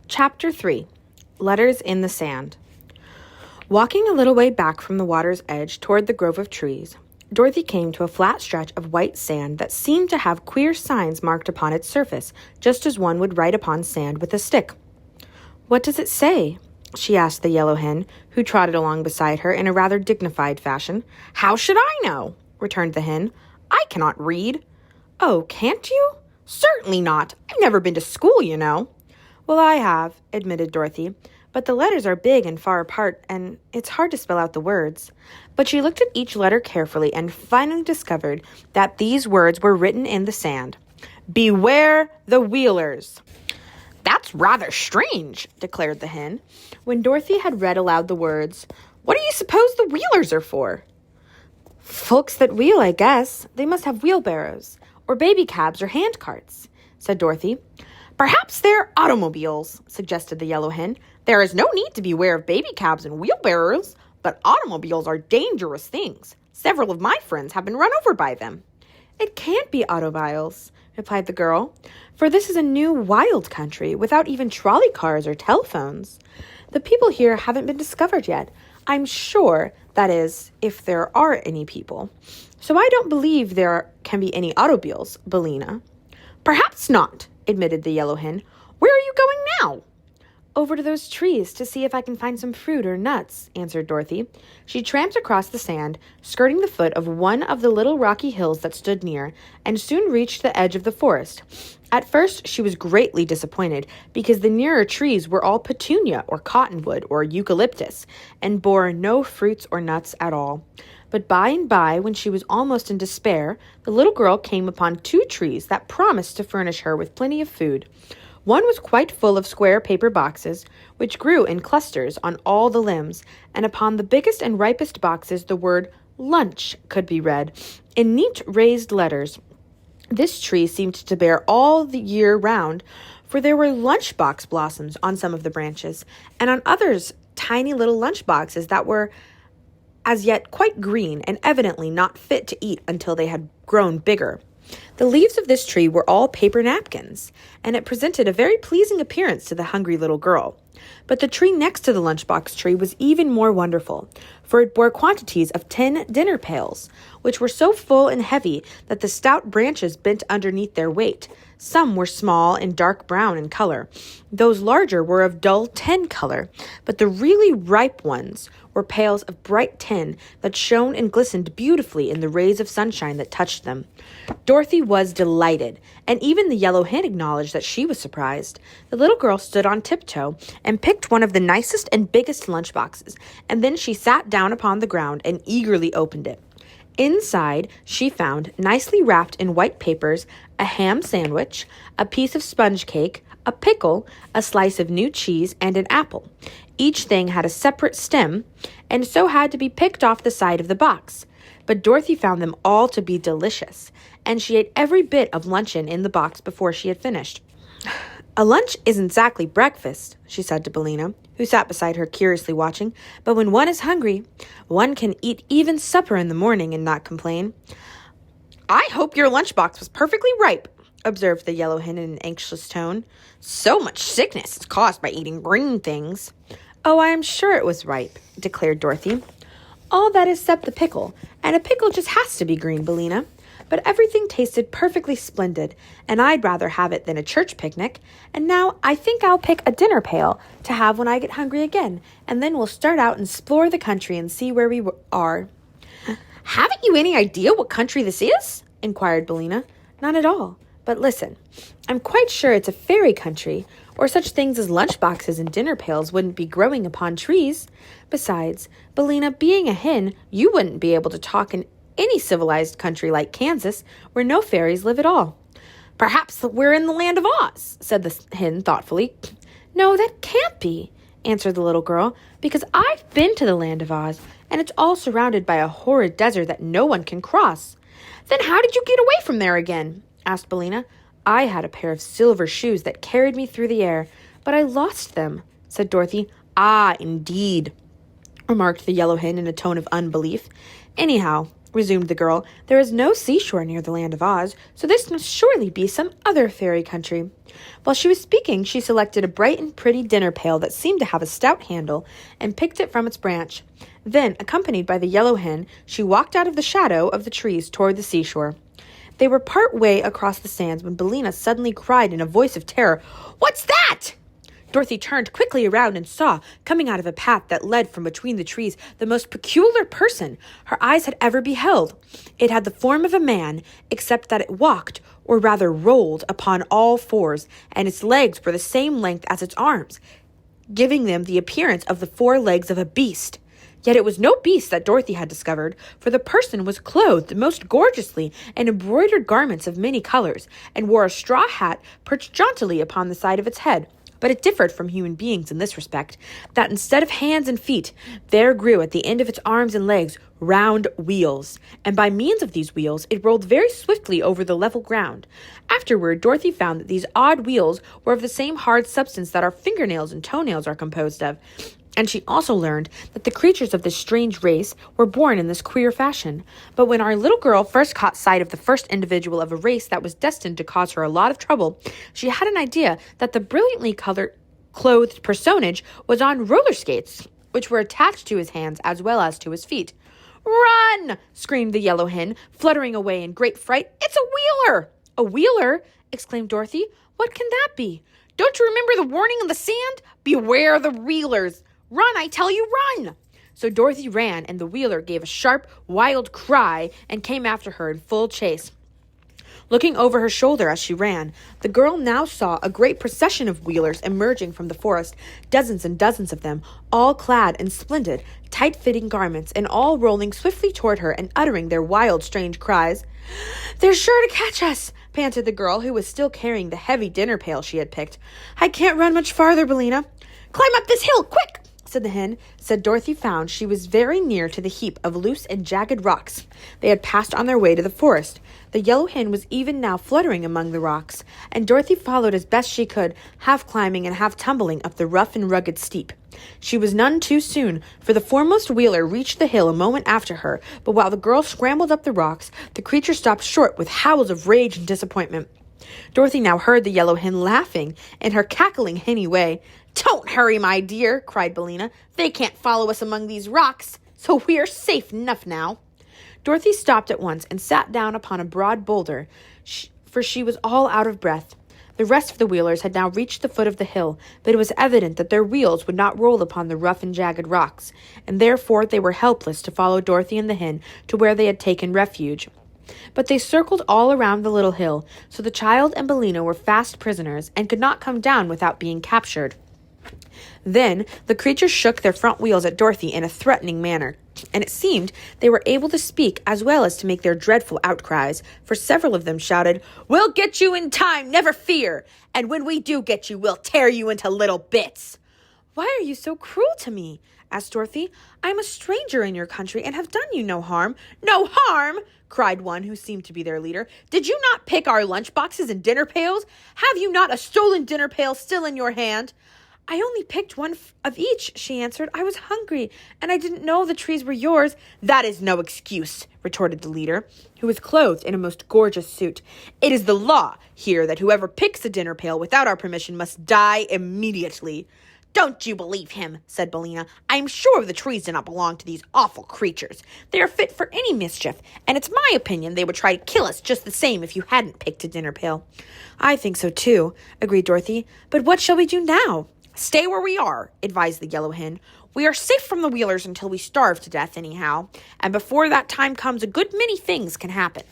Chapter 3. Letters in the Sand. Walking a little way back from the water's edge toward the grove of trees, Dorothy came to a flat stretch of white sand that seemed to have queer signs marked upon its surface, just as one would write upon sand with a stick. "What does it say?" she asked the yellow hen, who trotted along beside her in a rather dignified fashion. "How should I know?" returned the hen. "I cannot read." "Oh, can't you?" "Certainly not. I've never been to school, you know." "Well, I have," admitted Dorothy, "but the letters are big and far apart, and it's hard to spell out the words." But she looked at each letter carefully and finally discovered that these words were written in the sand. "Beware the Wheelers." "That's rather strange," declared the hen. When Dorothy had read aloud the words, "What do you suppose the Wheelers are for?" "Folks that wheel, I guess. They must have wheelbarrows, or baby cabs or hand carts," said Dorothy. "Perhaps they're automobiles," suggested the yellow hen. "There is no need to beware of baby cabs and wheelbarrows, but automobiles are dangerous things. Several of my friends have been run over by them." "It can't be automobiles," replied the girl, "for this is a new wild country without even trolley cars or telephones. The people here haven't been discovered yet, I'm sure, that is, if there are any people. So I don't believe there can be any automobiles, Bellina." "Perhaps not," admitted the yellow hen. "Where are you going now?" "Over to those trees to see if I can find some fruit or nuts," answered Dorothy. She tramped across the sand, skirting the foot of one of the little rocky hills that stood near, and soon reached the edge of the forest. At first, she was greatly disappointed because the nearer trees were all petunia or cottonwood or eucalyptus and bore no fruits or nuts at all. But by and by, when she was almost in despair, the little girl came upon 2 trees that promised to furnish her with plenty of food. One was quite full of square paper boxes, which grew in clusters on all the limbs, and upon the biggest and ripest boxes the word "lunch" could be read, in neat raised letters. This tree seemed to bear all the year round, for there were lunch-box blossoms on some of the branches, and on others tiny little lunch-boxes that were as yet quite green and evidently not fit to eat until they had grown bigger. The leaves of this tree were all paper napkins, and it presented a very pleasing appearance to the hungry little girl. But the tree next to the lunchbox tree was even more wonderful, for it bore quantities of 10 dinner pails, which were so full and heavy that the stout branches bent underneath their weight. Some were small and dark brown in color. Those larger were of dull tin color, but the really ripe ones were pails of bright tin that shone and glistened beautifully in the rays of sunshine that touched them. Dorothy was delighted, and even the yellow hen acknowledged that she was surprised. The little girl stood on tiptoe and picked one of the nicest and biggest lunchboxes, and then she sat down upon the ground and eagerly opened it. Inside, she found, nicely wrapped in white papers, a ham sandwich, a piece of sponge cake, a pickle, a slice of new cheese, and an apple. Each thing had a separate stem, and so had to be picked off the side of the box. But Dorothy found them all to be delicious, and she ate every bit of luncheon in the box before she had finished. "A lunch isn't exactly breakfast," she said to Bellina, who sat beside her curiously watching, "but when one is hungry, one can eat even supper in the morning and not complain." "I hope your lunchbox was perfectly ripe," observed the yellow hen in an anxious tone. "So much sickness is caused by eating green things." "Oh, I am sure it was ripe," declared Dorothy. "All that except the pickle, and a pickle just has to be green, Bellina. But everything tasted perfectly splendid, and I'd rather have it than a church picnic. And now I think I'll pick a dinner pail to have when I get hungry again, and then we'll start out and explore the country and see where we are." "Haven't you any idea what country this is?" inquired Bellina. "Not at all. But listen, I'm quite sure it's a fairy country, or such things as lunchboxes and dinner pails wouldn't be growing upon trees. Besides, Bellina, being a hen, you wouldn't be able to talk in any civilized country like Kansas, where no fairies live at all." "Perhaps we're in the land of Oz," said the hen thoughtfully. "No, that can't be," answered the little girl, "because I've been to the land of Oz, and it's all surrounded by a horrid desert that no one can cross." "Then how did you get away from there again?" asked Bellina. "I had a pair of silver shoes that carried me through the air, but I lost them," said Dorothy. "Ah, indeed," remarked the yellow hen in a tone of unbelief. "Anyhow, resumed the girl. "There is no seashore near the land of Oz, so this must surely be some other fairy country." While she was speaking, she selected a bright and pretty dinner pail that seemed to have a stout handle and picked it from its branch. Then, accompanied by the yellow hen, she walked out of the shadow of the trees toward the seashore. They were part way across the sands when Billina suddenly cried in a voice of terror, "What's that?" Dorothy turned quickly around and saw, coming out of a path that led from between the trees, the most peculiar person her eyes had ever beheld. It had the form of a man, except that it walked, or rather rolled, upon all fours, and its legs were the same length as its arms, giving them the appearance of the 4 legs of a beast. Yet it was no beast that Dorothy had discovered, for the person was clothed most gorgeously in embroidered garments of many colors, and wore a straw hat perched jauntily upon the side of its head. But it differed from human beings in this respect, that instead of hands and feet, there grew at the end of its arms and legs round wheels, and by means of these wheels it rolled very swiftly over the level ground. Afterward, Dorothy found that these odd wheels were of the same hard substance that our fingernails and toenails are composed of, and she also learned that the creatures of this strange race were born in this queer fashion. But when our little girl first caught sight of the first individual of a race that was destined to cause her a lot of trouble, she had an idea that the brilliantly clothed personage was on roller skates, which were attached to his hands as well as to his feet. "Run!" screamed the yellow hen, fluttering away in great fright. "It's a wheeler!" "A wheeler?" exclaimed Dorothy. "What can that be?" "Don't you remember the warning in the sand? Beware the wheelers! Run, I tell you, run!" So Dorothy ran, and the wheeler gave a sharp, wild cry and came after her in full chase. Looking over her shoulder as she ran, the girl now saw a great procession of wheelers emerging from the forest, dozens and dozens of them, all clad in splendid, tight-fitting garments, and all rolling swiftly toward her and uttering their wild, strange cries. "They're sure to catch us," panted the girl, who was still carrying the heavy dinner pail she had picked. "I can't run much farther, Billina." "Climb up this hill, quick!" said the hen. Dorothy found she was very near to the heap of loose and jagged rocks they had passed on their way to the forest. The yellow hen was even now fluttering among the rocks, and Dorothy followed as best she could, half climbing and half tumbling up the rough and rugged steep. She was none too soon, for the foremost wheeler reached the hill a moment after her, but while the girl scrambled up the rocks, the creature stopped short with howls of rage and disappointment. Dorothy now heard the yellow hen laughing in her cackling henny way. "Don't hurry, my dear," cried Billina. "They can't follow us among these rocks, so we are safe enough now." Dorothy stopped at once and sat down upon a broad boulder, for she was all out of breath. The rest of the wheelers had now reached the foot of the hill, but it was evident that their wheels would not roll upon the rough and jagged rocks, and therefore they were helpless to follow Dorothy and the hen to where they had taken refuge. But they circled all around the little hill, so the child and Billina were fast prisoners and could not come down without being captured. Then the creatures shook their front wheels at Dorothy in a threatening manner, and it seemed they were able to speak as well as to make their dreadful outcries, for several of them shouted, "We'll get you in time, never fear! And when we do get you, we'll tear you into little bits!" "Why are you so cruel to me?" asked Dorothy. "I am a stranger in your country and have done you no harm." "No harm!" cried one who seemed to be their leader. "Did you not pick our lunch boxes and dinner pails? Have you not a stolen dinner pail still in your hand?" "I only picked one of each," she answered. "I was hungry, and I didn't know the trees were yours." "That is no excuse," retorted the leader, who was clothed in a most gorgeous suit. "It is the law here that whoever picks a dinner pail without our permission must die immediately." "Don't you believe him," said Billina. "I am sure the trees do not belong to these awful creatures. They are fit for any mischief, and it's my opinion they would try to kill us just the same if you hadn't picked a dinner pail." "I think so too," agreed Dorothy. "But what shall we do now?" "Stay where we are," advised the yellow hen. "We are safe from the wheelers until we starve to death anyhow, and before that time comes a good many things can happen."